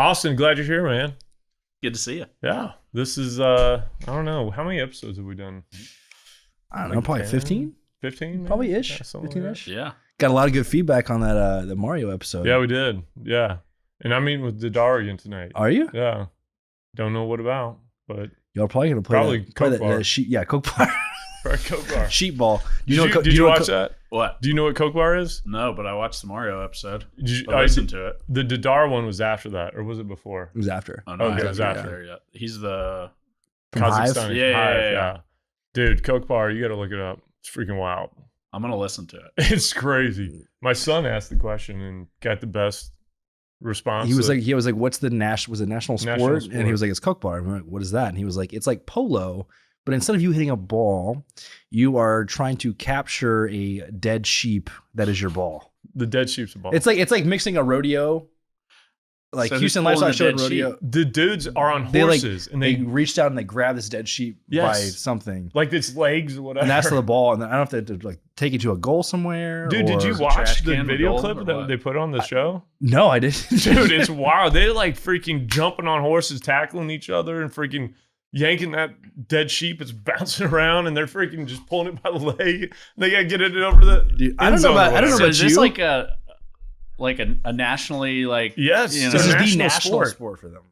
Austin, glad you're here, man. Good to see you. Yeah, this is I don't know, how many episodes have we done? I don't know, probably 15? 15? Probably ish. Yeah, 15-ish. Yeah. Got a lot of good feedback on that the Mario episode. Yeah, we did. Yeah. And I'm meeting with Dadar again tonight. Are you? Yeah. Don't know what about, but Y'all probably gonna play Coke bar. the sheep. Yeah, Coke bar. Coke bar. Sheep ball. Did you watch that? What? Do you know what Coke bar is? No, but I watched the Mario episode. I listened to it. The Dadar one was after that, or was it before? It was after. Oh, no, Okay, I it was haven't got after. there yet. He's the From Hive? Kazakhstan. Yeah, Hive, yeah. Dude, Coke bar, you got to look it up. It's freaking wild. I'm gonna listen to it. It's crazy. My son asked the question and got the best response. He was like, "What's the national sport?" And he was like, "It's Coke bar." I'm like, "What is that?" And he was like, "It's like polo, but instead of you hitting a ball, you are trying to capture a dead sheep that is your ball." The dead sheep's a ball. It's like mixing a rodeo. Like So who's Houston pulling Lifestyle the showed dead rodeo. sheep? The dudes are on They horses and They they reached out and they grabbed this dead sheep by Yes. something. like its legs or whatever. And that's the ball. And then I don't know if they had to like take it to a goal somewhere. Dude, did you or- watch trash the can video goal clip or that what? they put on the show? No, I didn't. Dude, it's wild. They're like freaking jumping on horses, tackling each other, and freaking yanking that dead sheep. It's bouncing around, and they're freaking just pulling it by the leg. They gotta get it over the. Dude, I end don't know zone about- or I don't know whatever. about So is this you? like a nationally like? Yes, You know, This is the national national sport. sport for them.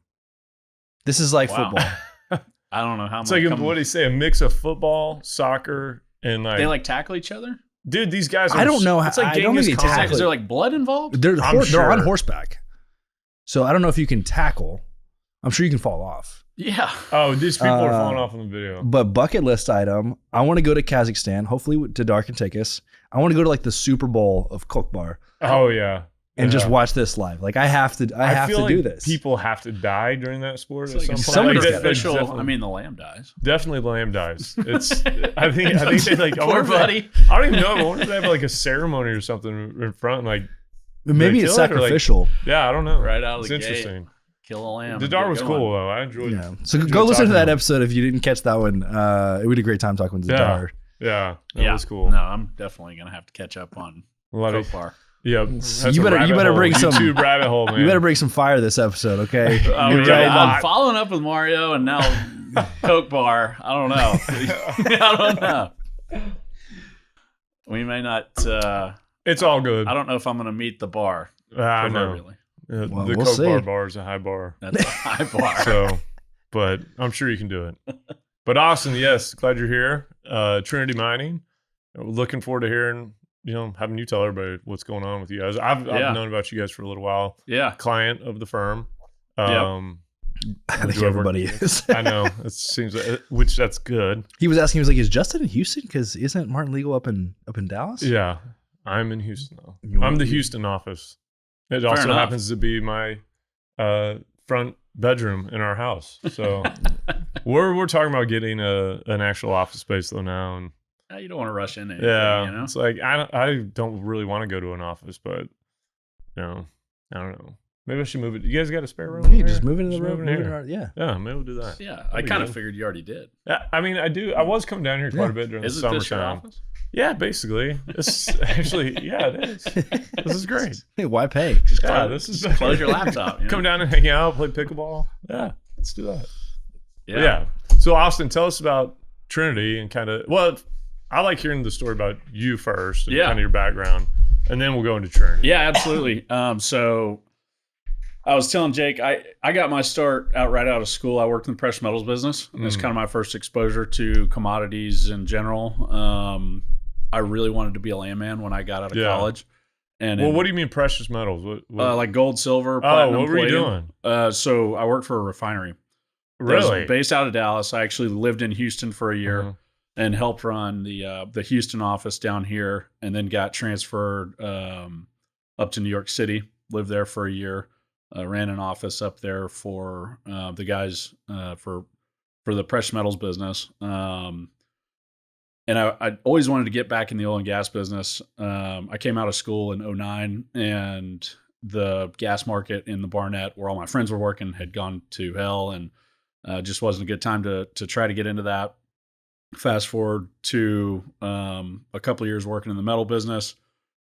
This is like Wow. football. I don't know how It's much. like what do you say? A mix of football, soccer, and like. They like tackle each other. dude, these guys. I don't know It's how- like I don't Genghis think they Khan. tackle. Is there like blood involved? They're I'm they're on sure. horseback. So I don't know if you can tackle. I'm sure you can fall off. Yeah. Oh, these people are falling off in the video. But bucket list item, I want to go to Kazakhstan. Hopefully Dadar can take us. I want to go to like the Super Bowl of Coke Bar Oh yeah, and just Yeah. watch this live. Like I have to feel to like do this. People have to die during that sport. It's at like some Someone point. is Like, official. definitely- I mean, the lamb dies. Definitely the lamb dies. It's I think they like I Poor wonder if they- buddy. I don't even know. I wonder if they have like a ceremony or something in front. Like Maybe they it's kill it or, like- sacrificial. yeah, I don't know. Right out of It's the gate. interesting. Kill a lamb. The and Dar get was going. cool though. I enjoyed. Yeah. So enjoyed go listen to talking that to him. episode if you didn't catch that one. We had a great time talking with Yeah. Dadar. Yeah, that Yeah, was cool. No, I'm definitely gonna have to catch up on A lot of Coke Bar. yeah. You better bring some- YouTube rabbit hole, man. You better bring some fire this episode, okay? Oh, You're yeah, right. I'm following up with Mario and now Coke Bar. I don't know. I don't know. We may not. It's all good. I don't know if I'm gonna meet the bar. I know. Proverbially. Well, The we'll Coke see. bar is a high bar. That's a high bar. So, but I'm sure you can do it. But Austin, yes, glad you're here. Trinity Mining. Looking forward to hearing, having you tell everybody what's going on with you guys. I've Yeah. known about you guys for a little while. Yeah. Client of the firm. I think Whoever- everybody is. I know. It seems like, which that's good. He was asking, he was like, is Justin in Houston? Because isn't Martin legal up in Dallas? Yeah. I'm in Houston though. You I'm want- the Houston office. It also enough. happens to be my front bedroom in our house. So we're talking about getting an actual office space though now, and You don't want to rush into anything, yeah, it's like I don't really want to go to an office, but I don't know. Maybe I should move it. You guys got a spare room? You in just here? move it in the Just room. move it in move it here. around- Yeah. Yeah, maybe we'll do that. Yeah, That'd I be kind of good. figured you already did. Yeah, I mean, I do. I was coming down here quite Yeah. a bit during the Isn't this your summertime. office? Yeah, basically. It's actually, yeah, it is. This is great. Hey, why pay? Yeah, this is Close your laptop. Come down and hang out, play pickleball. Yeah, let's do that. Yeah. Yeah. So Austin, tell us about Trinity and kind of, well, I like hearing the story about you first and Yeah. kind of your background, and then we'll go into Trinity. Yeah, absolutely. So I was telling Jake, I got my start right out of school. I worked in the precious metals business, and that's kind of my first exposure to commodities in general. I really wanted to be a landman when I got out of Yeah. college. And Well, what do you mean precious metals? What like gold, silver, platinum, what were you palladium. doing? So I worked for a refinery. that Really? was based out of Dallas. I actually lived in Houston for a year. Uh-huh. And helped run the Houston office down here, and then got transferred up to New York City. Lived there for a year. Ran an office up there for the guys for the precious metals business. And I always wanted to get back in the oil and gas business. I came out of school in 2009, and the gas market in the Barnett, where all my friends were working, had gone to hell, and just wasn't a good time to try to get into that. Fast forward to a couple of years working in the metal business.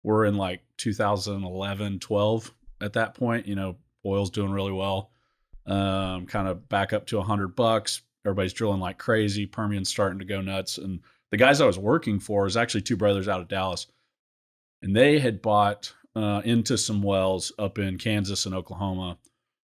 We're in like 2011, 12 at that point. Oil's doing really well. kind of back up to $100. Everybody's drilling like crazy. Permian's starting to go nuts. And the guys I was working for was actually two brothers out of Dallas. And they had bought into some wells up in Kansas and Oklahoma.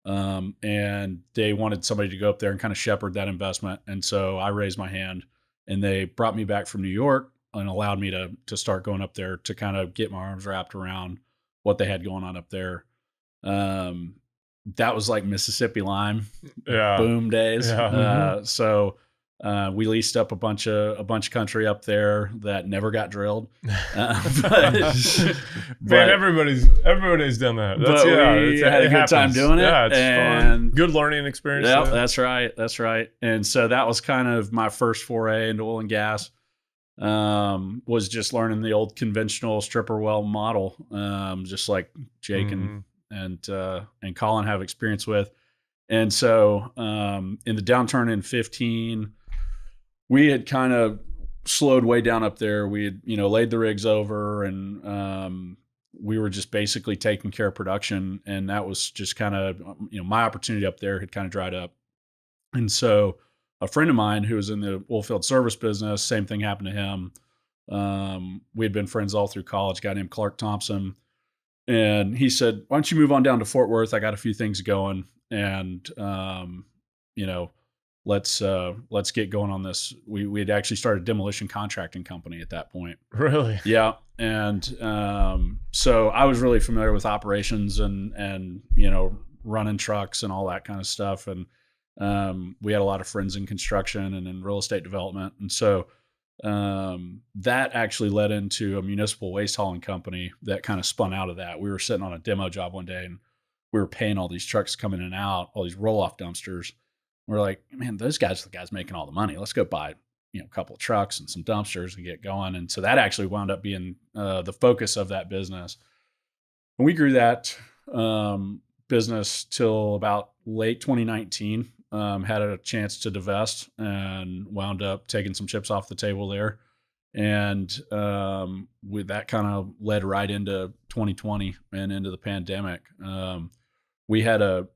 And they wanted somebody to go up there and kind of shepherd that investment. And so I raised my hand, and they brought me back from New York and allowed me to start going up there to kind of get my arms wrapped around what they had going on up there. That was like Mississippi Lime boom days. So we leased up a bunch of country up there that never got drilled. Man, everybody's done that. That's, we had a good time doing it. Yeah, it's fun. Good learning experience. Yeah, that's right. That's right. And so that was kind of my first foray into oil and gas. Was just learning the old conventional stripper well model, just like Jake and Colin have experience with. And so in the downturn in 2015, we had kind of slowed way down up there. We had, laid the rigs over, and we were just basically taking care of production. And that was just kind of, my opportunity up there had kind of dried up. And so a friend of mine who was in the oilfield service business, same thing happened to him. We had been friends all through college, a guy named Clark Thompson. And he said, why don't you move on down to Fort Worth? I got a few things going, and, let's get going on this. We had actually started a demolition contracting company at that point. Really? Yeah. And, so I was really familiar with operations and, running trucks and all that kind of stuff. And, we had a lot of friends in construction and in real estate development. And so, that actually led into a municipal waste hauling company that kind of spun out of that. We were sitting on a demo job one day, and we were paying all these trucks coming in and out, all these roll-off dumpsters. We're like, man, those guys are the guys making all the money. Let's go buy, a couple of trucks and some dumpsters and get going. And so that actually wound up being the focus of that business. And we grew that business till about late 2019. Had a chance to divest and wound up taking some chips off the table there. And with that kind of led right into 2020 and into the pandemic. We had a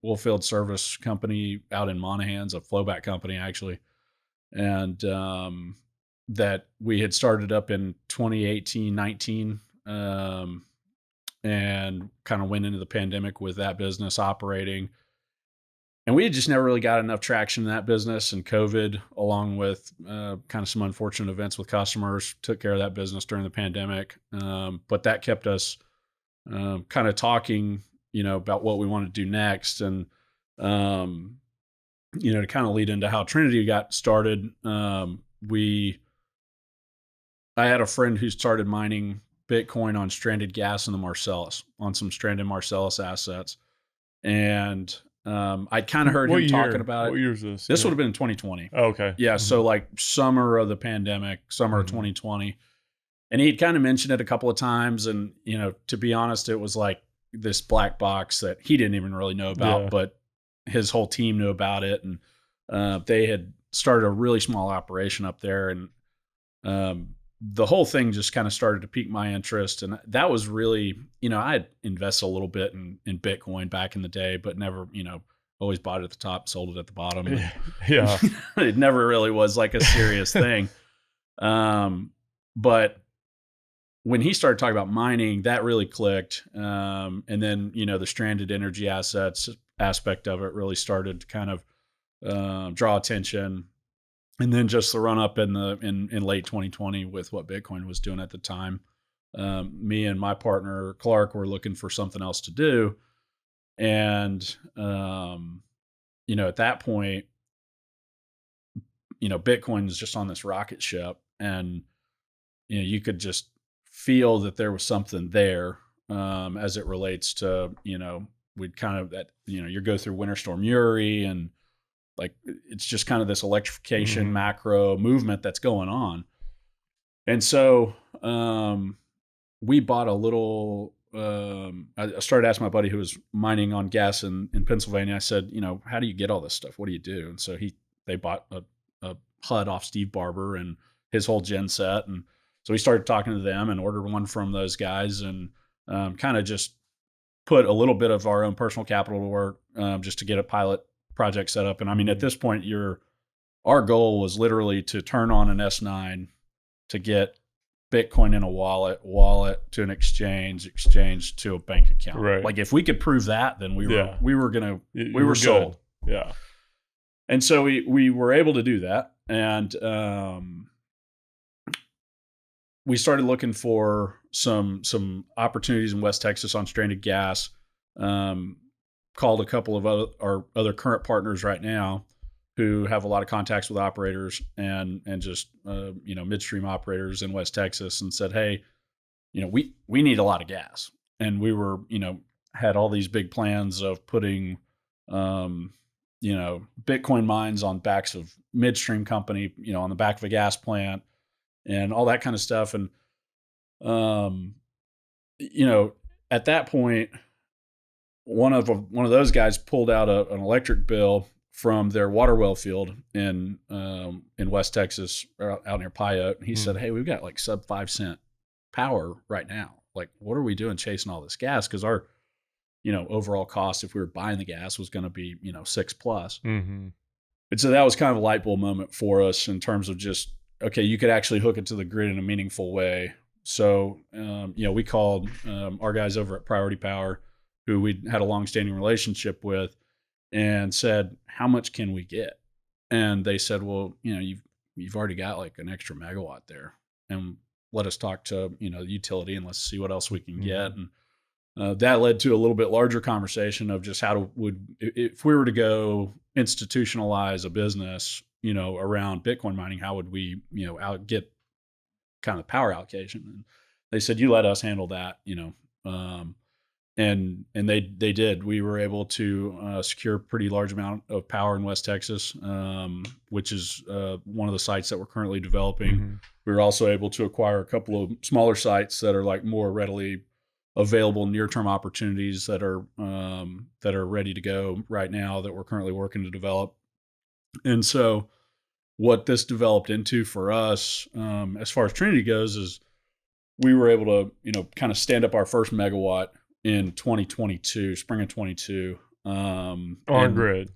oilfield service company out in Monahans, a flowback company actually, and that we had started up in 2018, 19, and kind of went into the pandemic with that business operating. And we had just never really got enough traction in that business, and COVID, along with kind of some unfortunate events with customers, took care of that business during the pandemic. But that kept us kind of talking, about what we wanted to do next. And, to kind of lead into how Trinity got started, I had a friend who started mining Bitcoin on stranded gas in the Marcellus, on some stranded Marcellus assets. And I'd kind of heard him talking about it. What year is this? This would have been in 2020. Oh, okay. Yeah. So like summer of the pandemic, summer of 2020. And he'd kind of mentioned it a couple of times. And, to be honest, it was like this black box that he didn't even really know about, but his whole team knew about it. And they had started a really small operation up there. And the whole thing just kind of started to pique my interest. And that was really, I had invested a little bit in Bitcoin back in the day, but never, always bought it at the top, sold it at the bottom. Yeah. It never really was like a serious thing. But when he started talking about mining, that really clicked. And then, the stranded energy assets aspect of it really started to kind of draw attention. And then just the run up in late 2020 with what Bitcoin was doing at the time, me and my partner Clark were looking for something else to do, and at that point, Bitcoin was just on this rocket ship, and you could just feel that there was something there as it relates to we'd kind of that you go through Winter Storm Uri, and like it's just kind of this electrification macro movement that's going on. And so we bought a little, I started asking my buddy who was mining on gas in Pennsylvania. I said, how do you get all this stuff? What do you do? And so they bought a HUD off Steve Barber and his whole gen set. And so we started talking to them and ordered one from those guys, and kind of just put a little bit of our own personal capital to work just to get a pilot project set up. And I mean, at this point, our goal was literally to turn on an S9 to get Bitcoin in a wallet to an exchange to a bank account. Right. Like if we could prove that, then we were sold. Yeah. And so we were able to do that. And we started looking for some opportunities in West Texas on stranded gas. Called a couple of our other current partners right now who have a lot of contacts with operators and just midstream operators in West Texas, and said, hey, we need a lot of gas. And we were had all these big plans of putting Bitcoin mines on backs of midstream company, on the back of a gas plant and all that kind of stuff. And at that point, one of those guys pulled out an electric bill from their water well field in West Texas, out near Pyote. And he said, hey, we've got like sub 5 cent power right now. Like, what are we doing chasing all this gas? Because our, overall cost, if we were buying the gas, was going to be, 6+. Mm-hmm. And so that was kind of a light bulb moment for us in terms of just, okay, you could actually hook it to the grid in a meaningful way. So, we called our guys over at Priority Power, who we had a long-standing relationship with, and said, how much can we get? And they said, well, you've already got like an extra megawatt there, and let us talk to, the utility, and let's see what else we can get. And that led to a little bit larger conversation of just if we were to go institutionalize a business, around Bitcoin mining, how would we, get kind of power allocation? And they said, you let us handle that, and they did. We were able to secure a pretty large amount of power in West Texas, which is one of the sites that we're currently developing. Mm-hmm. We were also able to acquire a couple of smaller sites that are like more readily available near-term opportunities that are ready to go right now, that we're currently working to develop. And so what this developed into for us, as far as Trinity goes, is we were able to, kind of stand up our first megawatt in 2022, spring of 22. On grid,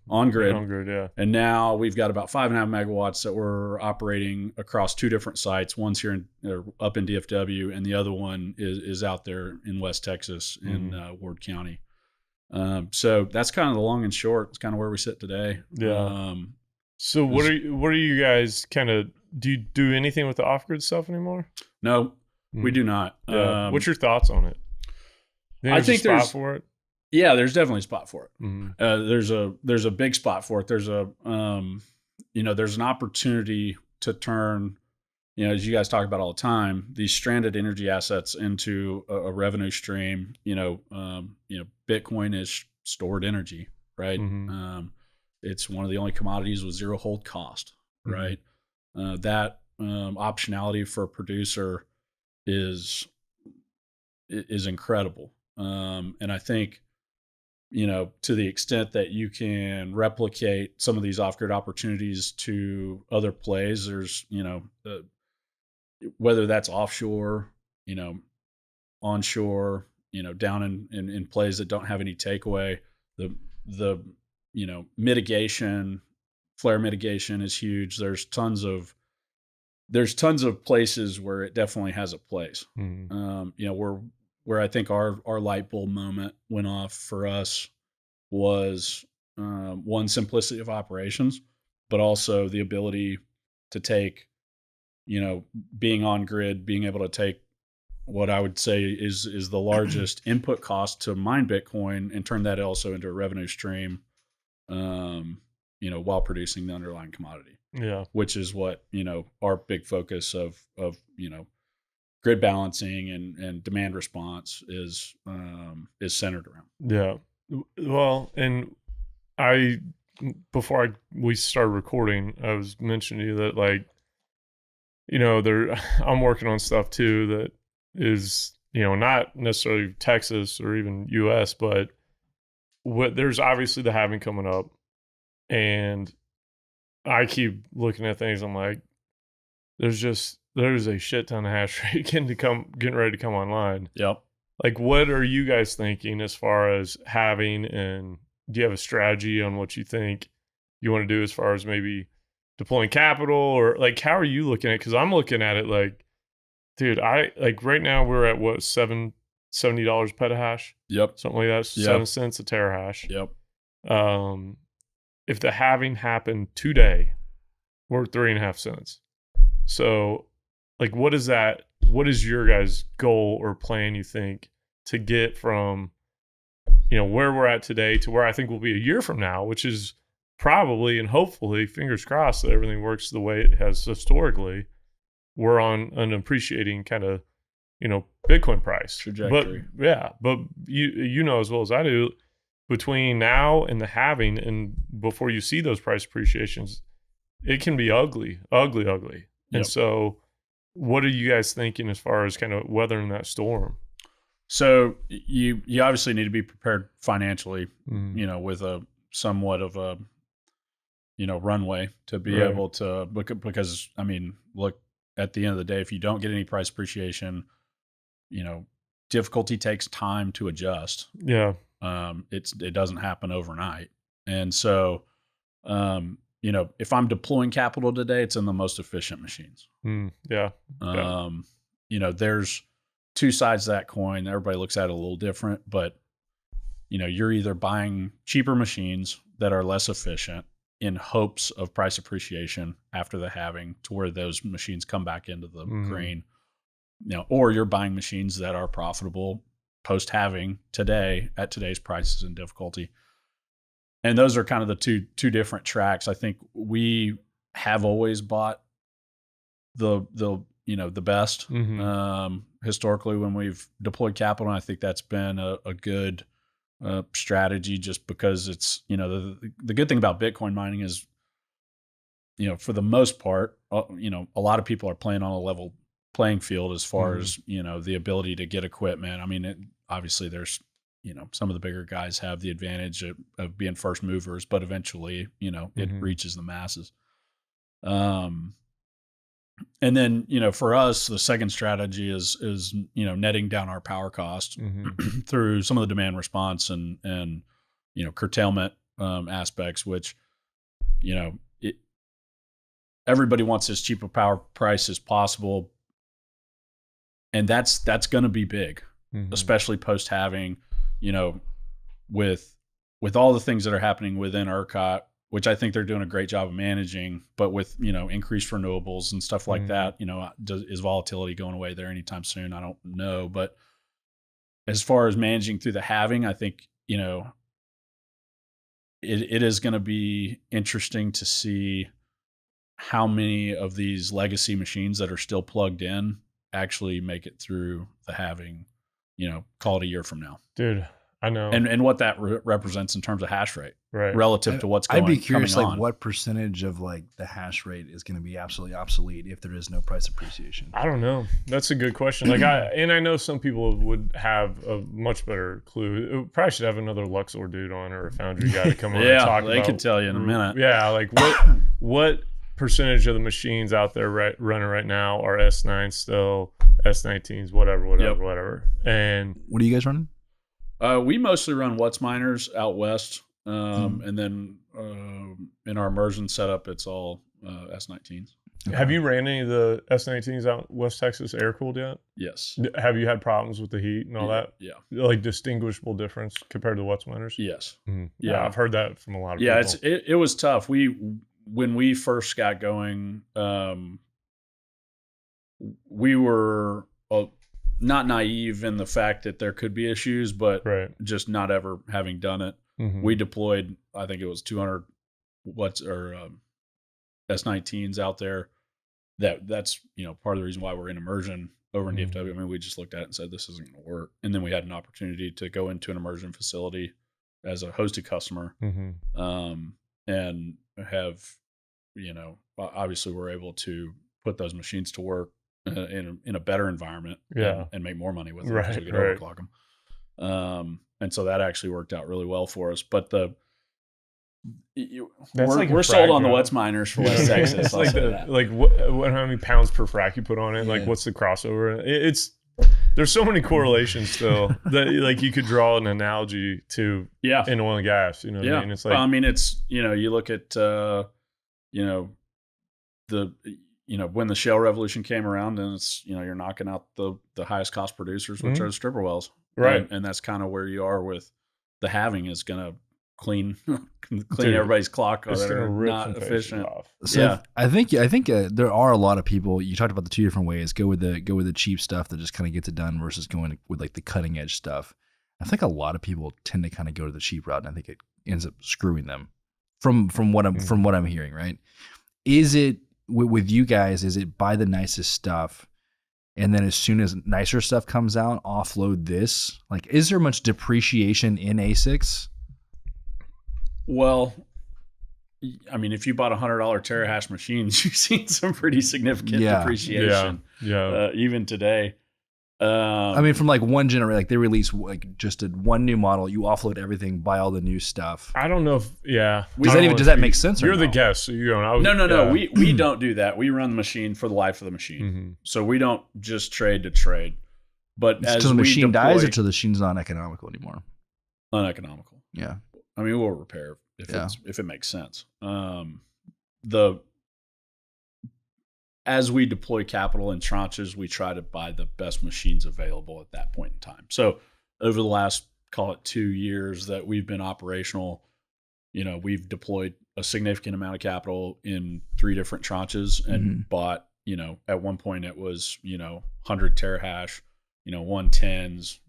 yeah. And now we've got about 5.5 megawatts that we're operating across 2 different sites. One's here up in DFW, and the other one is out there in West Texas in Ward County. So that's kind of the long and short. It's kind of where we sit today. Yeah. So what are you guys kind of, do you do anything with the off-grid stuff anymore? No, we do not. Yeah. What's your thoughts on it? I think there's for it. Yeah, there's definitely a spot for it. Mm-hmm. There's a big spot for it. There's there's an opportunity to turn, as you guys talk about all the time, these stranded energy assets into a revenue stream. Bitcoin is stored energy, right? Mm-hmm. It's one of the only commodities with zero hold cost, right? That optionality for a producer is incredible. And I think, to the extent that you can replicate some of these off-grid opportunities to other plays, there's, whether that's offshore, onshore, down in plays that don't have any takeaway, the mitigation, flare mitigation is huge. There's tons of places where it definitely has a place. Mm-hmm. Where I think our light bulb moment went off for us was one, simplicity of operations, but also the ability to take, being on grid, being able to take what I would say is the largest input cost to mine Bitcoin and turn that also into a revenue stream, while producing the underlying commodity. Yeah. Which is what, our big focus of grid balancing and demand response is centered around. Yeah. Well, and before we started recording, I was mentioning to you that, like, I'm working on stuff too that is, not necessarily Texas or even US, but there's obviously the halving coming up, and I keep looking at things. I'm like, there's a shit ton of hash rate getting ready to come online. Yep. like, what are you guys thinking as far as having, and do you have a strategy on what you think you want to do as far as maybe deploying capital, or like, how are you looking at it? Because I'm looking at it like, dude, I like right now we're at what, $70 petahash? Yep. Something like that. 7 cents a terahash. Yep. If the halving happened today, we're 3.5 cents. So like, what is that? What is your guys' goal or plan, you think, to get from, where we're at today to where I think we'll be a year from now, which is probably, and hopefully, fingers crossed, that everything works the way it has historically, we're on an appreciating kind of, Bitcoin price trajectory. But you know as well as I do, between now and the halving and before you see those price appreciations, it can be ugly. And so what are you guys thinking as far as kind of weathering that storm? So you obviously need to be prepared financially, with a somewhat of a, runway to be able to, because I mean, look, at the end of the day, if you don't get any price appreciation, difficulty takes time to adjust. Yeah. It doesn't happen overnight. And so, if I'm deploying capital today, it's in the most efficient machines. Yeah. There's two sides to that coin. Everybody looks at it a little different, but you're either buying cheaper machines that are less efficient in hopes of price appreciation after the halving to where those machines come back into the green, or you're buying machines that are profitable post halving today at today's prices and difficulty. And those are kind of the two different tracks. I think we have always bought the best historically when we've deployed capital. And I think that's been a good strategy, just because it's, the good thing about Bitcoin mining is, for the most part, a lot of people are playing on a level playing field as far as, the ability to get equipment. I mean, obviously there's, some of the bigger guys have the advantage of being first movers, but eventually, it reaches the masses. And then, for us, the second strategy is netting down our power cost through some of the demand response and curtailment aspects, which, everybody wants as cheap a power price as possible. And that's going to be big, especially post halving, with all the things that are happening within ERCOT, which I think they're doing a great job of managing, but with, increased renewables and stuff like that, is volatility going away there anytime soon? I don't know. But as far as managing through the halving, I think, it is going to be interesting to see how many of these legacy machines that are still plugged in actually make it through the halving, call it a year from now. Dude, I know. And what that represents in terms of hash rate, right, relative to what's going on. I'd be curious, like, what percentage of like the hash rate is going to be absolutely obsolete if there is no price appreciation? I don't know. That's a good question. Like, I know some people would have a much better clue. It probably should have another Luxor dude on, or a Foundry guy to come on and talk about. Yeah, they could tell you in a minute. Yeah, like what percentage of the machines out there running right now are S9 still, S19s, whatever. And what are you guys running? We mostly run What's miners out west, and then in our immersion setup, it's all S19s. Okay. Have you ran any of the S19s out West Texas air cooled yet? Yes. Have you had problems with the heat and all that? Yeah. Like distinguishable difference compared to What's miners? Yes. Mm-hmm. Yeah, I've heard that from a lot of people. Yeah, it was tough. When we first got going, we were not naive in the fact that there could be issues, but just not ever having done it. Mm-hmm. We deployed, I think it was 200 S19s out there. That's part of the reason why we're in immersion over in DFW. I mean, we just looked at it and said, this isn't going to work. And then we had an opportunity to go into an immersion facility as a hosted customer, and have, obviously we're able to put those machines to work in a better environment, and make more money with them, because we could overclock them. And so that actually worked out really well for us. But we're sold on the What's miners for West Texas. It's like how many pounds per frac you put on it? Like, what's the crossover? there's so many correlations still that like you could draw an analogy to in oil and gas. You know what I mean? It's like, well, I mean, it's, you look at, when the shale revolution came around, and it's, you're knocking out the highest cost producers, which are the stripper wells. Right. And that's kind of where you are with the halving is going to clean everybody's clock that are not efficient. So I think there are a lot of people. You talked about the two different ways: go with the cheap stuff that just kind of gets it done, versus going with like the cutting edge stuff. I think a lot of people tend to kind of go to the cheap route, and I think it ends up screwing them. From what I'm hearing, right? Is it with you guys? Is it buy the nicest stuff, and then as soon as nicer stuff comes out, offload this? Like, is there much depreciation in ASICs? Well, I mean, if you bought $100 terahash machines, you've seen some pretty significant depreciation. Yeah. Even today. I mean, from like one generation, like they release like just one new model, you offload everything, buy all the new stuff. I don't know if does that make sense? You're or the guest, so you're going. No. We don't do that. We run the machine for the life of the machine, so we don't just trade to trade. But as the machine dies, or till the machine's not economical anymore. Uneconomical. Yeah. I mean, we'll repair if it makes sense. As we deploy capital in tranches, we try to buy the best machines available at that point in time. So over the last, call it 2 years that we've been operational, we've deployed a significant amount of capital in 3 different tranches and bought, at one point it was, 100 terahash, 110s,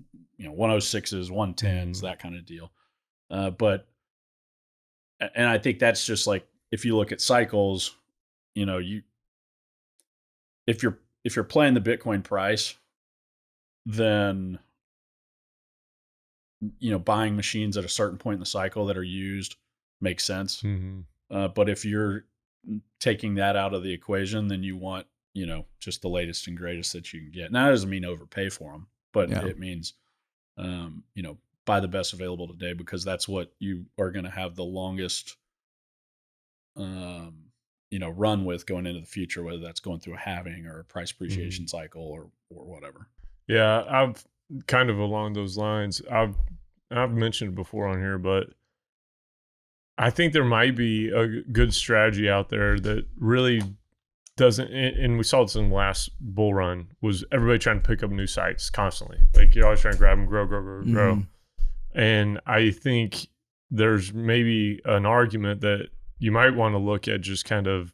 106s, 110s, that kind of deal. And I think that's just like, if you look at cycles, if you're playing the Bitcoin price, then, buying machines at a certain point in the cycle that are used makes sense. But if you're taking that out of the equation, then you want, just the latest and greatest that you can get. Now, that doesn't mean overpay for them, but it means, buy the best available today, because that's what you are going to have the longest, run with going into the future, whether that's going through a halving or a price appreciation cycle or whatever. Yeah, I've kind of along those lines. I've mentioned it before on here, but I think there might be a good strategy out there that really doesn't, and we saw this in the last bull run, was everybody trying to pick up new sites constantly. Like, you're always trying to grab them, grow. And I think there's maybe an argument that you might want to look at just kind of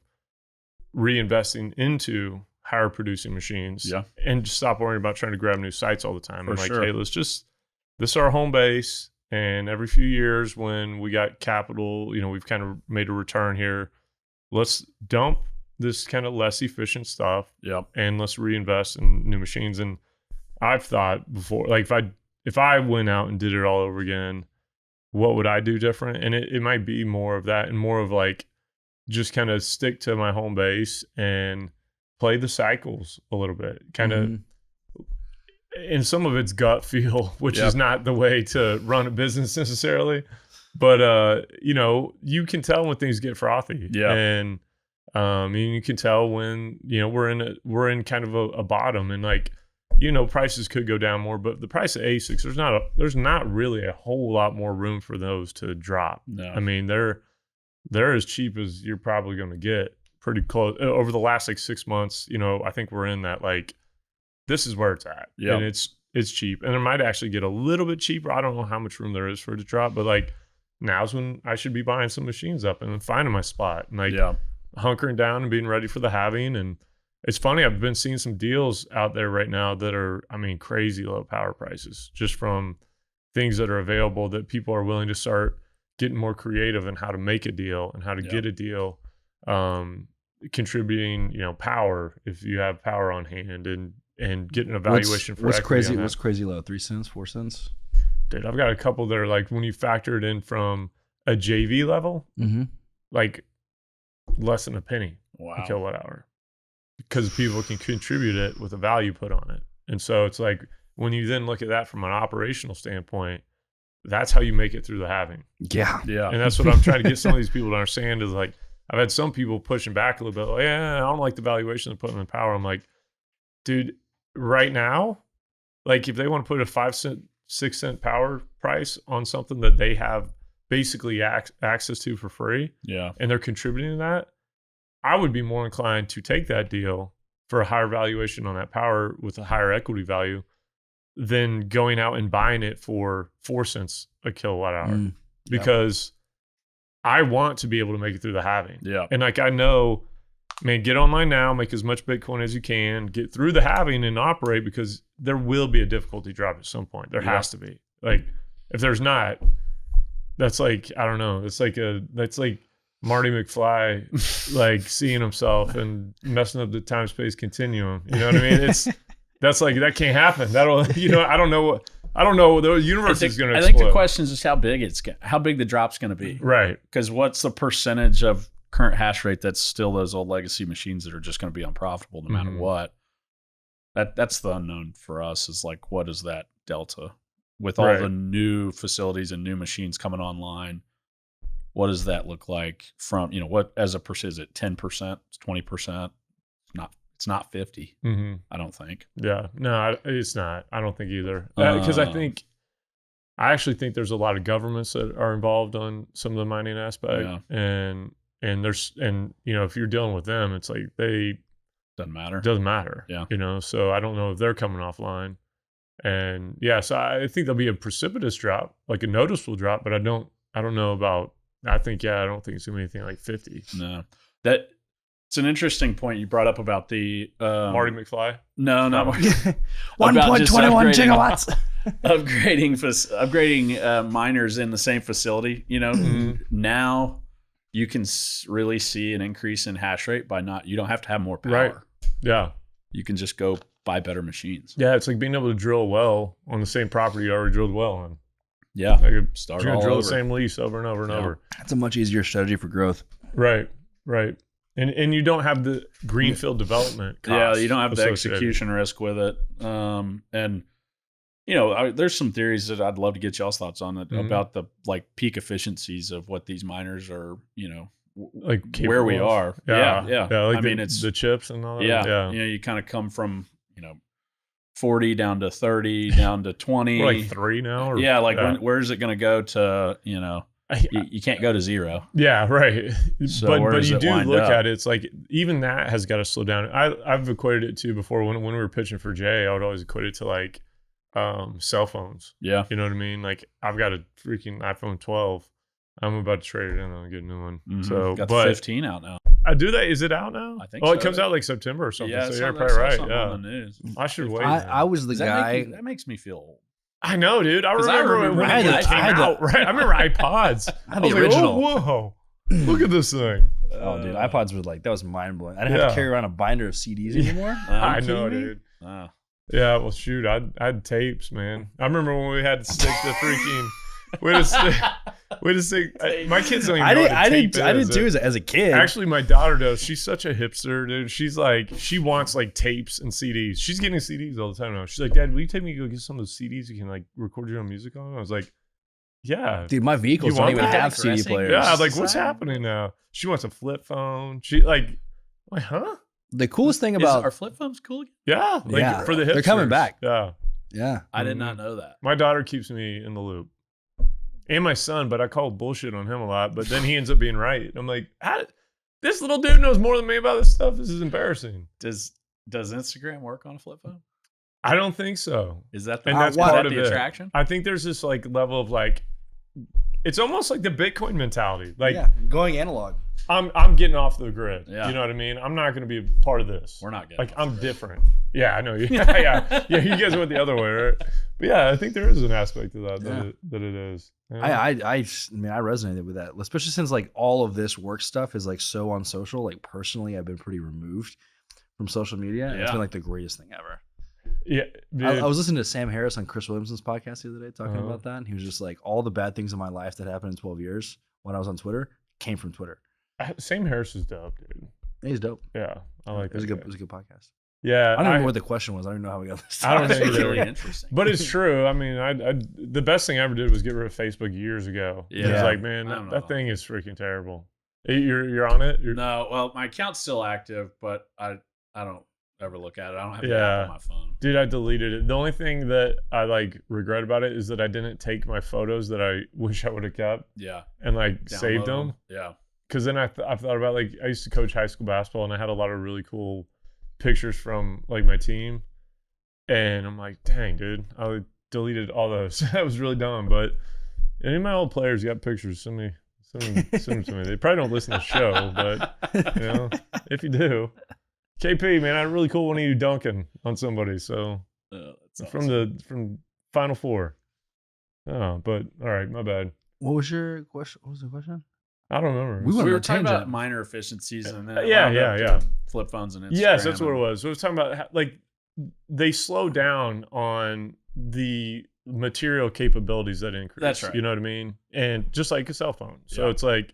reinvesting into higher producing machines and just stop worrying about trying to grab new sites all the time. And hey, this is our home base. And every few years when we got capital, we've kind of made a return here. Let's dump this kind of less efficient stuff and let's reinvest in new machines. And I've thought before, like if I went out and did it all over again, what would I do different? And it might be more of that, and more of like just kind of stick to my home base and play the cycles a little bit. Kind of, and some of it's gut feel, which is not the way to run a business necessarily. But you can tell when things get frothy. And you can tell when we're in kind of a bottom, and like, prices could go down more, but the price of ASICs, there's not really a whole lot more room for those to drop. No. I mean, they're as cheap as you're probably going to get, pretty close. Over the last like 6 months, I think we're in that, like, this is where it's at. And it's cheap. And it might actually get a little bit cheaper. I don't know how much room there is for it to drop, but like, now's when I should be buying some machines up and then finding my spot and like hunkering down and being ready for the halving. And it's funny, I've been seeing some deals out there right now that are, crazy low power prices, just from things that are available that people are willing to start getting more creative in how to make a deal and how to get a deal, contributing, power if you have power on hand, and getting a valuation for what's equity. What's crazy low? 3 cents, 4 cents? Dude, I've got a couple that are like, when you factor it in from a JV level, like less than a penny a kilowatt hour. Because people can contribute it with a value put on it. And so it's like, when you then look at that from an operational standpoint, that's how you make it through the halving. Yeah. And that's what I'm trying to get some of these people to understand, is like, I've had some people pushing back a little bit, like, I don't like the valuation of putting in power. I'm like, dude, right now, Like if they want to put a 5-cent, 6-cent power price on something that they have basically access to for free, and they're contributing to that, I would be more inclined to take that deal for a higher valuation on that power with a higher equity value than going out and buying it for 4 cents a kilowatt hour. Because I want to be able to make it through the halving. And like, I know, man, get online now, make as much Bitcoin as you can, get through the halving and operate, because there will be a difficulty drop at some point. There has to be. Like, if there's not, that's like, I don't know. That's like Marty McFly, like seeing himself and messing up the time-space continuum. You know what I mean? That's like, that can't happen. That'll, you know, I don't know. The universe is going to explode. I think the question is just how big the drop's going to be. Right. Because what's the percentage of current hash rate that's still those old legacy machines that are just going to be unprofitable no matter what? That's the unknown for us, is like, what is that delta with all the new facilities and new machines coming online? What does that look like from, you know, what as a percent? Is it 10%, 20%? It's not 50. I don't think. Yeah, no, it's not. I don't think either. Because I actually think there's a lot of governments that are involved on some of the mining aspect, and you know, if you're dealing with them, it's like doesn't matter. Yeah, you know. So I don't know if they're coming offline, and so I think there'll be a precipitous drop, like a noticeable drop, but I don't know about. I think I don't think it's gonna be anything like 50. No, it's an interesting point you brought up about the Marty McFly. No, not 1.21 gigawatts. upgrading miners in the same facility. You know, now you can really see an increase in hash rate by you don't have to have more power. Right. Yeah. You can just go buy better machines. Yeah, it's like being able to drill a well on the same property you already drilled a well on. Yeah. Like you're Start going all to drill over. the same lease over and over and over. That's a much easier strategy for growth. Right. And you don't have the greenfield development costs. Yeah, you don't have the execution risk with it. And you know, there's some theories that I'd love to get y'all's thoughts on about the like peak efficiencies of what these miners are, you know, like where we are. Yeah. Like I mean, it's the chips and all that. Yeah. You know, you kind of come from, you know, 40 down to 30 down to 20. We're like 3 now. Where is it going to go to, you know? You can't go to 0. Yeah, right. So but you do look at it, it's like even that has got to slow down. I've equated it to before when we were pitching for Jay, I would always equate it to like cell phones. Yeah. You know what I mean? Like I've got a freaking iPhone 12. I'm about to trade it in and get a new one. So got the 15 out now. I do that. Is it out now? I think so. It comes out like September or something. Yeah, so you're probably right. Yeah. On the news. I should wait. I was the guy. That makes me feel old. I know, dude. I remember when it came out. Right? I remember iPods. I had the original. Like, whoa, look at this thing. Oh, dude, iPods were like, that was mind blowing. I didn't have to carry around a binder of CDs anymore. I know, dude. Yeah, well, shoot, I had tapes, man. I remember when we had to stick the freaking. My kids don't even know what a tape is. I did too as a kid. Actually, my daughter does. She's such a hipster, dude. She's like, she wants like tapes and CDs. She's getting CDs all the time now. She's like, Dad, will you take me to go get some of those CDs you can like record your own music on? I was like, yeah. Dude, my vehicles don't even have CD players. Yeah, I was like, what's happening now? She wants a flip phone. She like, huh? The coolest thing about are flip phones cool again? Yeah, like for the hipsters. They're coming back. Yeah. I did not know that. My daughter keeps me in the loop. And my son, but I call bullshit on him a lot. But then he ends up being right. I'm like, this little dude knows more than me about this stuff. This is embarrassing. Does Instagram work on a flip phone? I don't think so. Is that that's part of the attraction? I think there's this like level of like, it's almost like the Bitcoin mentality. Like going analog. I'm getting off the grid. Yeah. You know what I mean? I'm not going to be a part of this. We're not getting like I'm different. Yeah, I know. Yeah. You guys went the other way, right? But yeah, I think there is an aspect of that that it is. Yeah. I mean, I resonated with that, especially since like all of this work stuff is like so on social. Like personally, I've been pretty removed from social media. Yeah. It's been like the greatest thing ever. Yeah, I was listening to Sam Harris on Chris Williamson's podcast the other day talking about that, and he was just like, all the bad things in my life that happened in 12 years when I was on Twitter came from Twitter. Sam Harris is dope, dude. He's dope. Yeah, I like it. It was a good podcast. Yeah, I don't even know what the question was. I don't even know how we got this. I don't know. It's really interesting, but it's true. I mean, the best thing I ever did was get rid of Facebook years ago. Yeah, it's like, man, that thing is freaking terrible. You're on it? No, well, my account's still active, but I don't ever look at it. I don't have the app on my phone. Dude, I deleted it. The only thing that I like regret about it is that I didn't take my photos that I wish I would have kept. Yeah. And like saved them. Yeah. Because then I've thought about, like, I used to coach high school basketball, and I had a lot of really cool pictures from like my team. And I'm like, dang, dude, I deleted all those. That was really dumb. But any of my old players got pictures. Send them to me. They probably don't listen to the show, but if you do. KP, man, I had a really cool one of you dunking on somebody. So that's from Final Four. Oh, but all right, my bad. What was your question? What was the question? I don't remember. We were talking about minor efficiencies, and then yeah. flip phones and Instagram. Yes, that's what it was. So I was talking about like they slow down on the material capabilities that increase. That's right. You know what I mean? And just like a cell phone. So it's like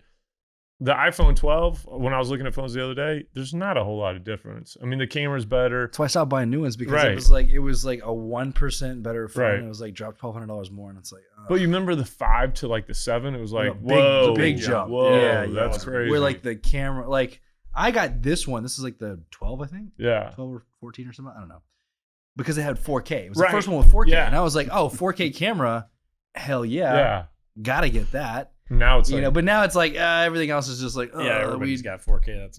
the iPhone 12, when I was looking at phones the other day, there's not a whole lot of difference. I mean, the camera's better. That's why I stopped buying new ones, because it was like a 1% better phone. Right. It was like dropped $1,200 more, and it's like. But you remember the 5 to like the 7? It was like big jump. Whoa, yeah, that's crazy. Where like the camera, like I got this one. This is like the 12, I think. Yeah. 12 or 14 or something. I don't know. Because it had 4K. It was the first one with 4K, and I was like, oh, 4K camera, hell yeah. Yeah. Gotta get that. Now it's like, but now it's like everything else is just like, everybody's got 4K.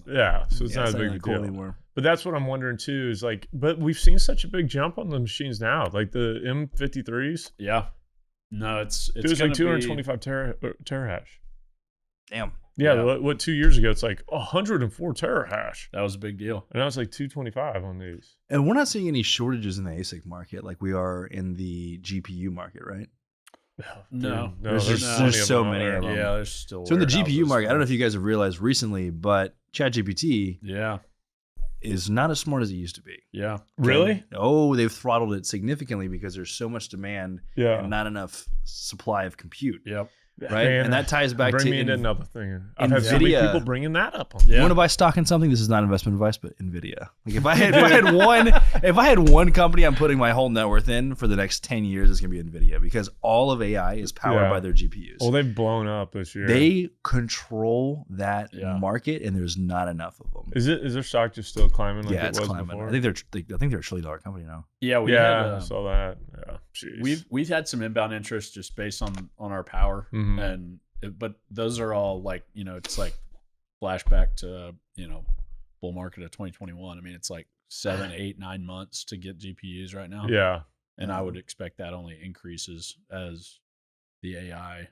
So it's not a big cool deal anymore. But that's what I'm wondering too. Is like, but we've seen such a big jump on the machines now, like the M53s. Yeah, no, it's like 225 terahash. Damn. Yeah, what 2 years ago it's like 104 terahash. That was a big deal, and now it's like 225 on these. And we're not seeing any shortages in the ASIC market like we are in the GPU market, right? No, there's so many of them. Yeah, there's still. So in the GPU market, I don't know if you guys have realized recently, but ChatGPT is not as smart as it used to be. Yeah. Really? Oh, they've throttled it significantly because there's so much demand and not enough supply of compute. Yep. Right, and that ties back to another thing. I've had so many people bringing that up. You want to buy stock in something? This is not investment advice, but Nvidia. Like if I had one company I'm putting my whole net worth in for the next 10 years, it's gonna be Nvidia, because all of AI is powered by their GPUs. Well, they've blown up this year. They control that market, and there's not enough of them. Is their stock just still climbing? Like it's climbing. Before? I think they're a $1 trillion company now. Yeah, I saw that. Yeah, jeez. We've had some inbound interest just based on our power, but those are all like, it's like flashback to bull market of 2021. I mean, it's like 7, 8, 9 months to get GPUs right now. Yeah, and I would expect that only increases as the AI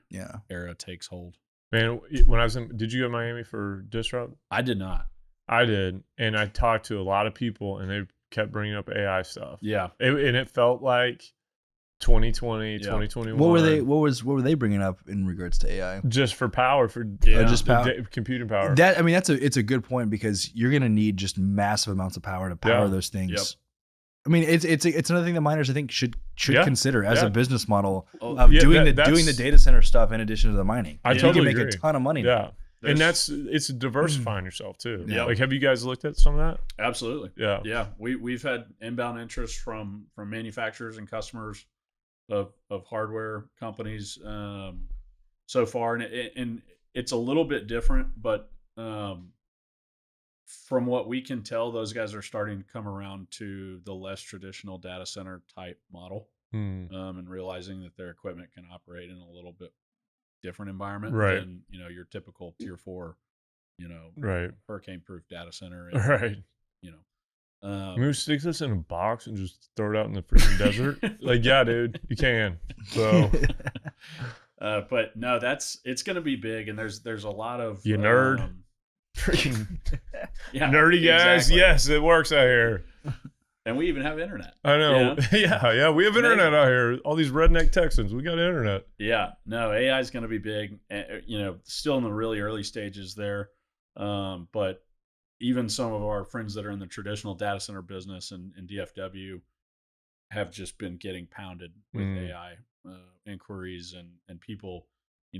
era takes hold. Man, when I was did you go to Miami for Disrupt? I did not. I did, and I talked to a lot of people, and they kept bringing up AI stuff. Yeah, and it felt like 2020, 2021. What were they bringing up in regards to AI? Just for power, just power, computing power. It's a good point, because you're gonna need just massive amounts of power to power those things. Yep. I mean, it's another thing that miners, I think, should consider as a business model of doing the data center stuff in addition to the mining. I totally you can make agree. a ton of money. Yeah. And it's diversifying yourself too. Yeah. Like, have you guys looked at some of that? Absolutely. Yeah. Yeah. We've had inbound interest from manufacturers and customers of hardware companies so far, and it's a little bit different, but from what we can tell, those guys are starting to come around to the less traditional data center type model, and realizing that their equipment can operate in a little bit different environment than your typical tier 4 hurricane proof data center, and, we stick this in a box and just throw it out in the freaking desert. Like, yeah, dude, you can. So but no, it's gonna be big, and there's a lot of nerd freaking nerdy guys. Exactly. Yes, it works out here. And we even have internet. I know. Yeah, we have internet out here. All these redneck Texans, we got internet. Yeah, no, AI is going to be big. Still in the really early stages there. But even some of our friends that are in the traditional data center business and DFW have just been getting pounded with AI inquiries and people,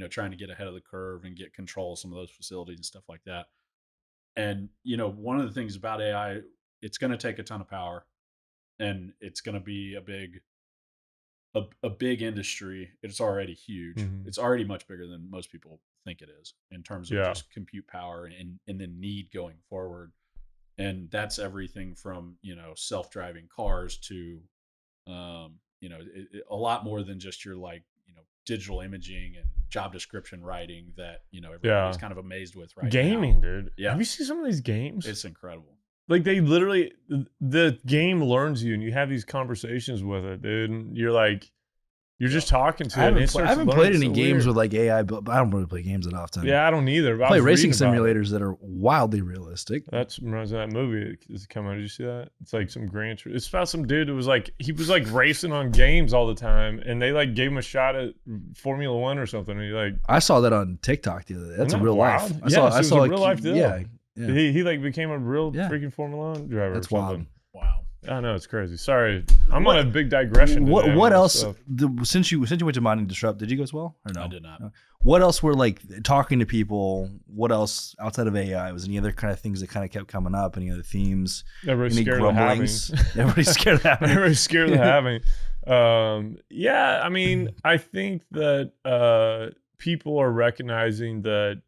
trying to get ahead of the curve and get control of some of those facilities and stuff like that. And, one of the things about AI, it's going to take a ton of power. And it's going to be a big industry. It's already huge. It's already much bigger than most people think it is in terms of just compute power and the need going forward. and that's everything from, self-driving cars to, a lot more than just your like, digital imaging and job description writing that, everybody's kind of amazed with right Gaming, now. dude. Yeah. Have you seen some of these games? It's incredible. Like they literally, the game learns you and you have these conversations with it, dude. And you're like, you're just talking to it. I haven't played any games with like AI, but I don't really play games that often. Yeah, I don't either. I play racing simulators that are wildly realistic. That's reminds me of that movie that's come out. Did you see that? It's like some it's about some dude who was like, he was like racing on games all the time, and they like gave him a shot at Formula One or something. And he like, I saw that on TikTok the other day. That's a real life. I saw like, a real life deal. Yeah. He like became a real freaking Formula One driver. That's or something. wild. Wow. I know, it's crazy. Sorry, I'm on a big digression. What else? Since you went to Mining Disrupt, did you go as well or no? I did not. What else were like talking to people? What else outside of AI? Was any other kind of things that kind of kept coming up? Any other themes? Everybody's any scared grumblings? of having. Everybody's scared of having. Everybody's scared of having. Yeah, I mean, I think that people are recognizing that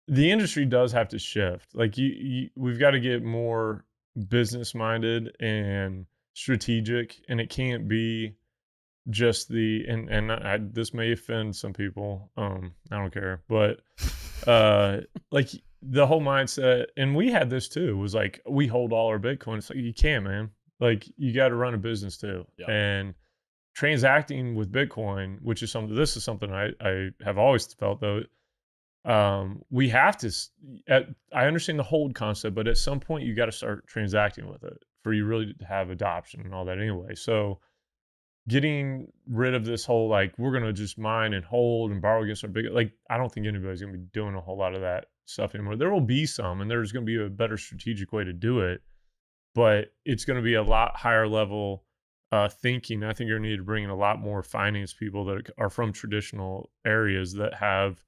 the industry does have to shift. Like we've got to get more business minded and strategic, and it can't be just this may offend some people. I don't care, but like the whole mindset, and we had this too, was like, we hold all our Bitcoin. It's like, you can't, man. Like, you got to run a business too. Yep. And transacting with Bitcoin, which is something I have always felt though. We have to, I understand the hold concept, but at some point you got to start transacting with it for you really to have adoption and all that anyway. So getting rid of this whole, like, we're going to just mine and hold and borrow against our big, like, I don't think anybody's going to be doing a whole lot of that stuff anymore. There will be some, and there's going to be a better strategic way to do it, but it's going to be a lot higher level thinking. I think you're going to need to bring in a lot more finance people that are from traditional areas that have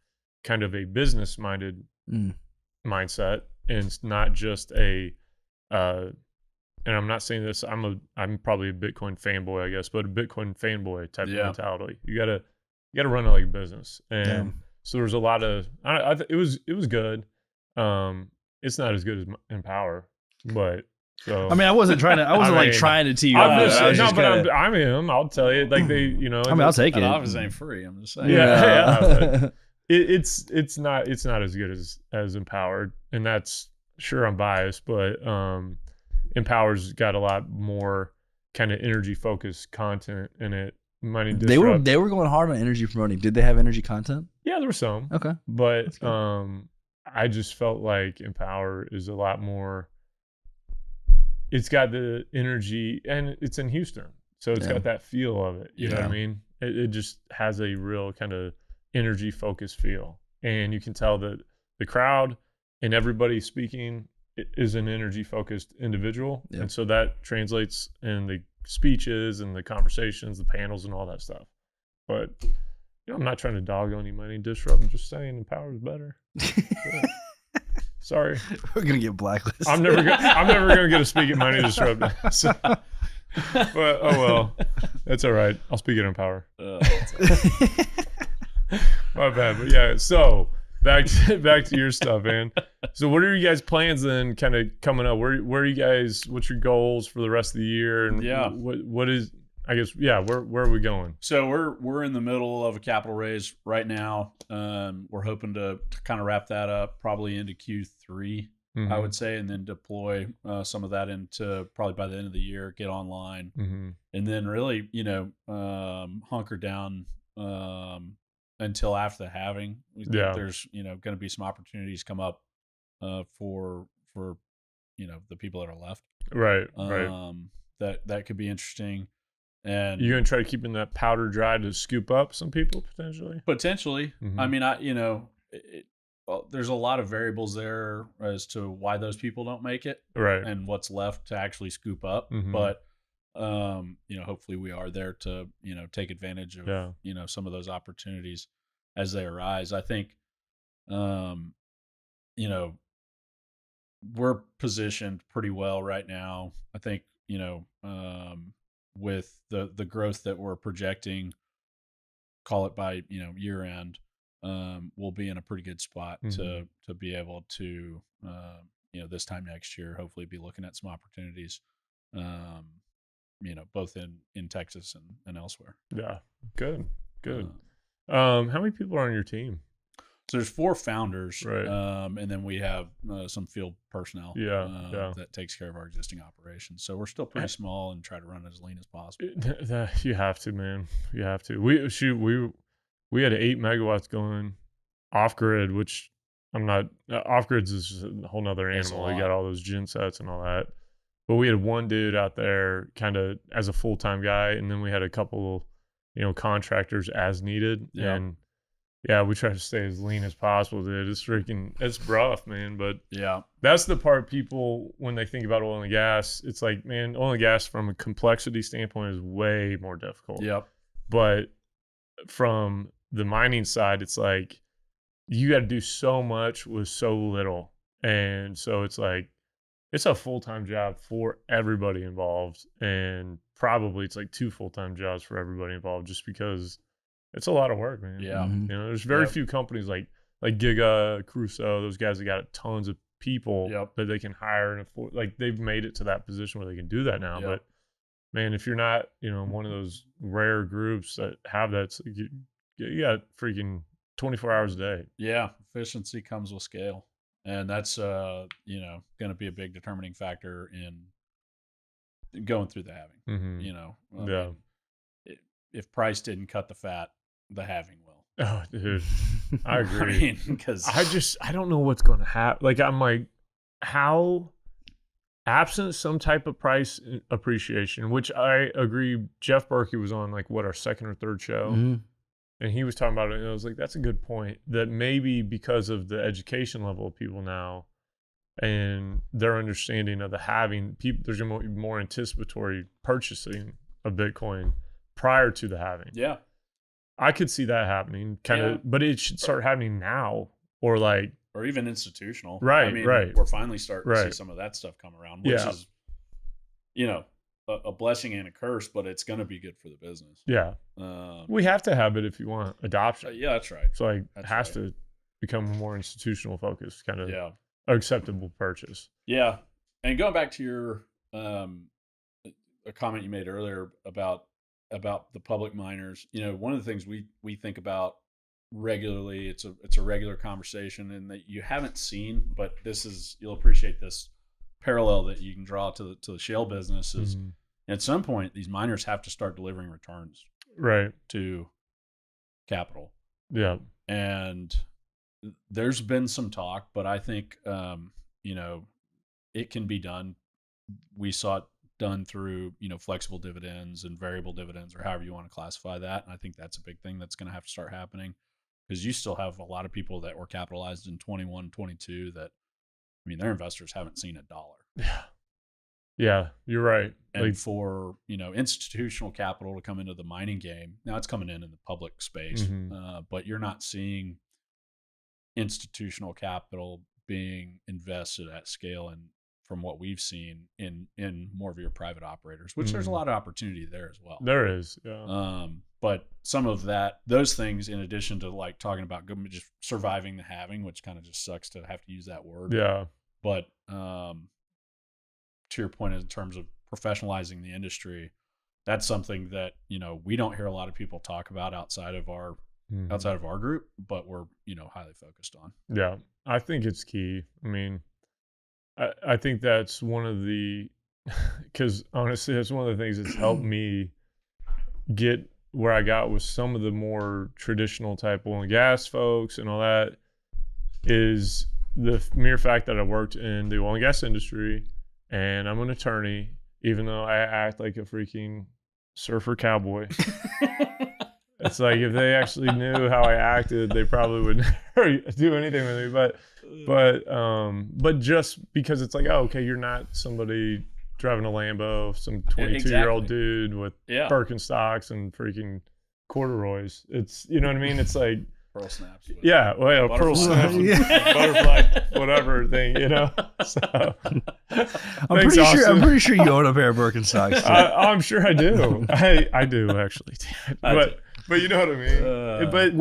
kind of a business minded mindset, and it's not just and I'm not saying this, I'm probably a Bitcoin fanboy, I guess, but a Bitcoin fanboy type of mentality. You gotta run it like a business. And so there's a lot of, it was good. It's not as good as Empower, but so I mean, I wasn't trying to tee you up. I'm him. I'll tell you, like, they, I'll take it. Office ain't free. I'm just saying. Yeah. It's not as good as Empowered, and that's, sure, I'm biased, but Empower's got a lot more kind of energy focused content in it. Mining Disrupt, they were going hard on energy promoting. Did they have energy content? Yeah, there was some. Okay, but I just felt like Empower is a lot more. It's got the energy, and it's in Houston, so it's got that feel of it. You know what I mean? It just has a real kind of energy focused feel, and you can tell that the crowd and everybody speaking is an energy focused individual, and so that translates in the speeches and the conversations, the panels, and all that stuff. But I'm not trying to dog on Mining Disrupt. I'm just saying Empower is better. Sorry, we're gonna get blacklisted. I'm never gonna get a speak at Mining Disrupt. So, but oh well, that's all right. I'll speak at Empower. My bad, but yeah. So back to your stuff, man. So what are you guys' plans then, kind of coming up? Where are you guys? What's your goals for the rest of the year? And what is? I guess Where are we going? So we're in the middle of a capital raise right now. We're hoping to kind of wrap that up probably into Q3, I would say, and then deploy some of that into probably by the end of the year, get online, and then really hunker down until after the halving. We think there's going to be some opportunities come up for the people that are left. Right. That could be interesting. And you're going to try to keep in that powder dry to scoop up some people potentially? Potentially. I mean, there's a lot of variables there as to why those people don't make it, right? And what's left to actually scoop up. But hopefully we are there to take advantage of some of those opportunities as they arise. I think we're positioned pretty well right now. I think with the growth that we're projecting, call it by year end, we'll be in a pretty good spot to be able to this time next year, hopefully be looking at some opportunities, both in Texas and elsewhere. Yeah. Good. How many people are on your team? So there's 4 founders, right. And then we have some field personnel that takes care of our existing operations. So we're still pretty small and try to run as lean as possible. You have to, man. You have to. We had 8 megawatts going off grid, which I'm not. Off grids is a whole nother animal. You got all those gen sets and all that. But we had one dude out there kind of as a full-time guy, and then we had a couple, contractors as needed. Yeah. And yeah, we try to stay as lean as possible, dude. It's rough, man. But yeah, that's the part people, when they think about oil and gas, it's like, man, oil and gas from a complexity standpoint is way more difficult. Yep. But from the mining side, it's like you got to do so much with so little. And so it's like, it's a full-time job for everybody involved. And probably it's like 2 full-time jobs for everybody involved, just because it's a lot of work, man. Yeah. There's very few companies like Giga, Crusoe, those guys that got tons of people that they can hire and afford. Like, they've made it to that position where they can do that now. Yep. But man, if you're not, one of those rare groups that have that, it's like you got freaking 24 hours a day. Yeah. Efficiency comes with scale. And that's, going to be a big determining factor in going through the halving. Mm-hmm. If price didn't cut the fat, the halving will. Oh, dude, I agree. Because I don't know what's going to happen. Like, I'm like, how, absent some type of price appreciation, which I agree. Jeff Berkey was on our second or third show. Mm-hmm. And he was talking about it, and I was like, that's a good point, that maybe because of the education level of people now and their understanding of the halving, there's going to be more anticipatory purchasing of Bitcoin prior to the halving. Yeah. I could see that happening, but it should start happening now, or even institutional. Right, right. We're finally starting to see some of that stuff come around, which is, a blessing and a curse, but it's going to be good for the business. Yeah. We have to have it if you want adoption. Yeah, that's right. So it has to become a more institutional focused kind of acceptable purchase. Yeah. And going back to your a comment you made earlier about the public miners, one of the things we think about regularly, it's a regular conversation, and that you haven't seen, but you'll appreciate this parallel that you can draw to the shale business is at some point these miners have to start delivering returns to capital. Yeah. And there's been some talk, but I think it can be done. We saw it done through flexible dividends and variable dividends, or however you want to classify that. And I think that's a big thing that's going to have to start happening, because you still have a lot of people that were capitalized in 21, 22 that, their investors haven't seen $1. Yeah, you're right. And for, institutional capital to come into the mining game, now it's coming in the public space, but you're not seeing institutional capital being invested at scale, and from what we've seen in more of your private operators, which there's a lot of opportunity there as well. There is, yeah. But some of those things, in addition to talking about just surviving the halving, which kind of just sucks to have to use that word. Yeah. But to your point, in terms of professionalizing the industry, that's something that, we don't hear a lot of people talk about outside of our group, but we're, highly focused on. Yeah. I think it's key. I think that's one of because honestly, that's one of the things that's helped me get where I got with some of the more traditional type oil and gas folks and all that, is the mere fact that I worked in the oil and gas industry, and I'm an attorney, even though I act like a freaking surfer cowboy. It's like, if they actually knew how I acted, they probably would never do anything with me. But just because it's like, oh, okay, you're not somebody driving a Lambo, some 22-year-old dude with Birkenstocks and freaking corduroys. It's, you know what I mean? It's like pearl snaps. Pearl snaps, butterfly, whatever thing, So I'm pretty sure you own a pair of Birkenstocks. I'm sure I do. I do actually, But you know what I mean. But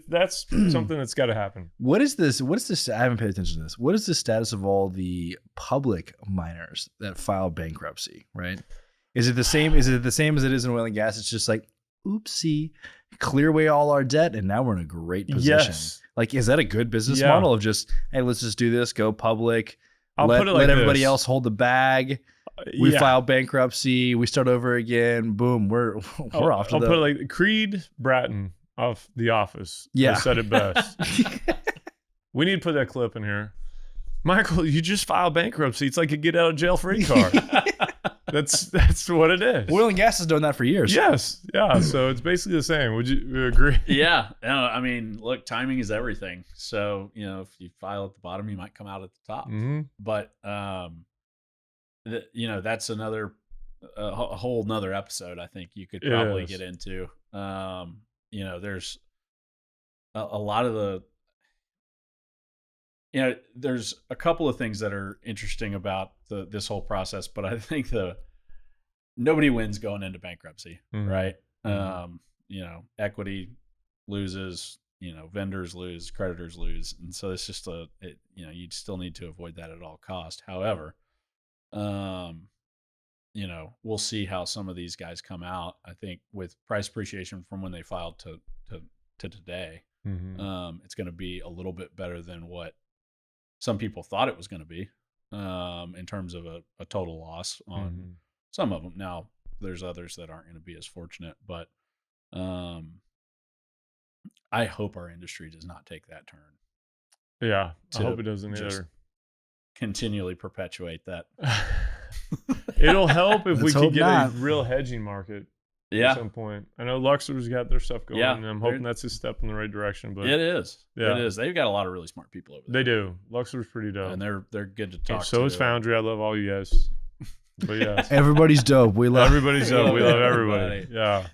that's something that's got to happen. What is this? I haven't paid attention to this. What is the status of all the public miners that file bankruptcy? Right? Is it the same? Is it the same as it is in oil and gas? It's just like, oopsie, clear away all our debt, and now we're in a great position. Yes. Like, is that a good business model of just, hey, let's just do this, go public, let everybody else hold the bag. We file bankruptcy, we start over again. Boom, we're off. I'll put it like Creed Bratton of The Office. Yeah, said it best. We need to put that clip in here. Michael, you just filed bankruptcy. It's like a get out of jail free card. That's what it is. Oil and gas has done that for years. Yes, yeah. So it's basically the same. Would you agree? Yeah. No, I mean, look, timing is everything. So if you file at the bottom, you might come out at the top. Mm-hmm. But that's another a whole nother episode. I think you could probably get into. There's a lot of the. There's a couple of things that are interesting about this whole process, but I think nobody wins going into bankruptcy, right? Equity loses, vendors lose, creditors lose, and so it's just you still need to avoid that at all cost. However, we'll see how some of these guys come out. I think with price appreciation from when they filed to today, it's going to be a little bit better than what some people thought it was going to be, in terms of a total loss on some of them. Now, there's others that aren't going to be as fortunate, but I hope our industry does not take that turn. Yeah, I hope it doesn't either. Continually perpetuate that. It'll help if we could get a real hedging market. Yeah. At some point. I know Luxor's got their stuff going, and I'm hoping that's a step in the right direction. But it is. Yeah. It is. They've got a lot of really smart people over there. They do. Luxor's pretty dope. And they're good to talk to. So is Foundry. I love all you guys. But yeah. Everybody's dope. Everybody's dope. We love everybody. Yeah.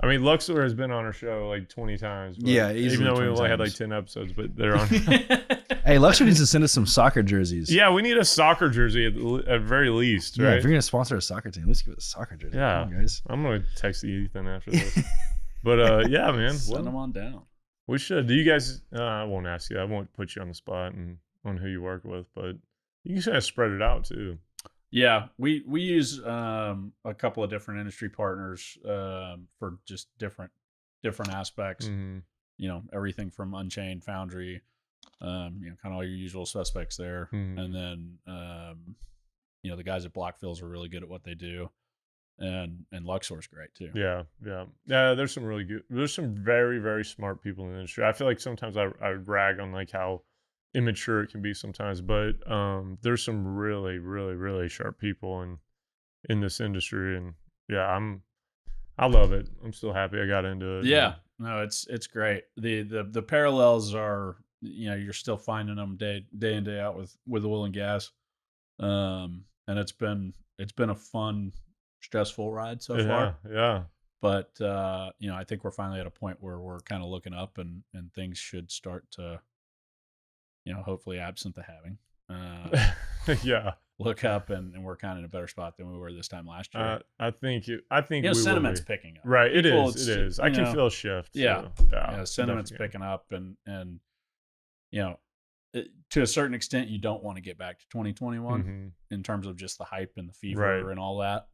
I mean, Luxor has been on our show like 20 times. Yeah, even though we only had like 10 episodes, but they're on. Hey, Luxor needs to send us some soccer jerseys. Yeah, we need a soccer jersey at very least, right? Yeah, if you're gonna sponsor a soccer team, let's give it a soccer jersey. Yeah, on, guys. I'm gonna text Ethan after this. But yeah, man, send them on down. We should. Do you guys? I won't ask you. I won't put you on the spot and on who you work with, but you can kind of spread it out too. Yeah, we use a couple of different industry partners for just different aspects. Everything from Unchained, Foundry, kind of all your usual suspects there, and then the guys at Blockfills are really good at what they do, and Luxor's great too. Yeah. There's some really good. There's some very, very smart people in the industry. I feel like sometimes I rag on like how immature it can be sometimes, but there's some really, really, really sharp people in this industry, and yeah, I love it. I'm still happy I got into it. Yeah, no, it's great. The parallels are, you're still finding them day in, day out with oil and gas, and it's been a fun, stressful ride so far. Yeah. But I think we're finally at a point where we're kind of looking up, and things should start to, hopefully absent the having, look up, and we're kind of in a better spot than we were this time last year. I think sentiment's picking up. Right. It is. I can feel a shift. Yeah. Sentiment's picking up, and to a certain extent, you don't want to get back to 2021 in terms of just the hype and the fever and all that.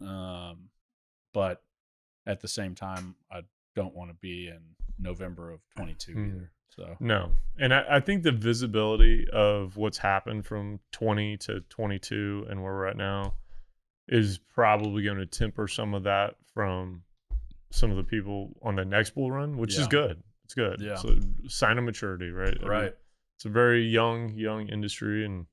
But at the same time, I don't want to be in November of 22 either. So no, and I think the visibility of what's happened from 20 to 22 and where we're at now is probably going to temper some of that from some of the people on the next bull run, which is good. It's good. Yeah. So sign of maturity, right? Right. It's a very young industry, and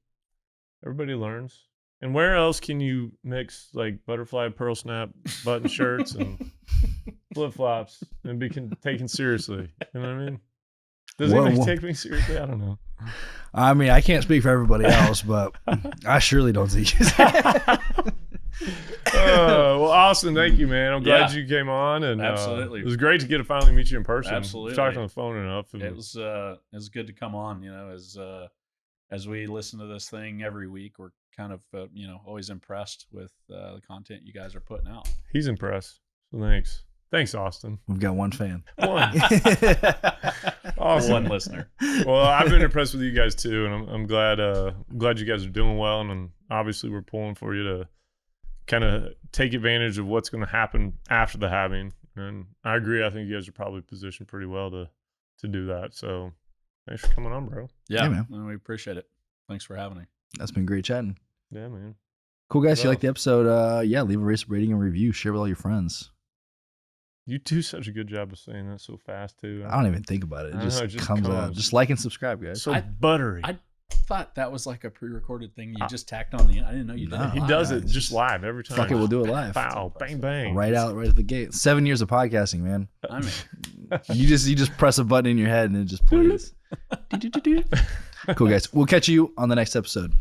everybody learns. And where else can you mix like butterfly pearl snap button shirts and flip flops and be taken seriously? You know what I mean? Does anybody take me seriously? I don't know. I mean, I can't speak for everybody else, but I surely don't see you. Well, Austin, thank you, man. I'm glad you came on, and absolutely, it was great to finally meet you in person. Absolutely, we've talked on the phone enough. It was good to come on. As we listen to this thing every week, we're kind of always impressed with the content you guys are putting out. He's impressed. So thanks. Thanks, Austin. We've got one fan. One. Awesome. One listener. Well, I've been impressed with you guys too, and I'm glad you guys are doing well, and obviously we're pulling for you to kind of take advantage of what's going to happen after the halving. And I agree. I think you guys are probably positioned pretty well to do that. So thanks for coming on, bro. Yeah, man. No, we appreciate it. Thanks for having me. That's been great chatting. Yeah, man. Cool, guys. If you like the episode, leave a rating and review. Share with all your friends. You do such a good job of saying that so fast too. I don't even think about it. It just comes out. Just like and subscribe, guys. So buttery. I thought that was like a pre-recorded thing you just tacked on the end. I didn't know you did it. He does it just live every time. Fuck it, we'll do it live. Pow, bang, bang. Right at the gate. 7 years of podcasting, man. I mean, you just press a button in your head and it just plays. Cool, guys. We'll catch you on the next episode.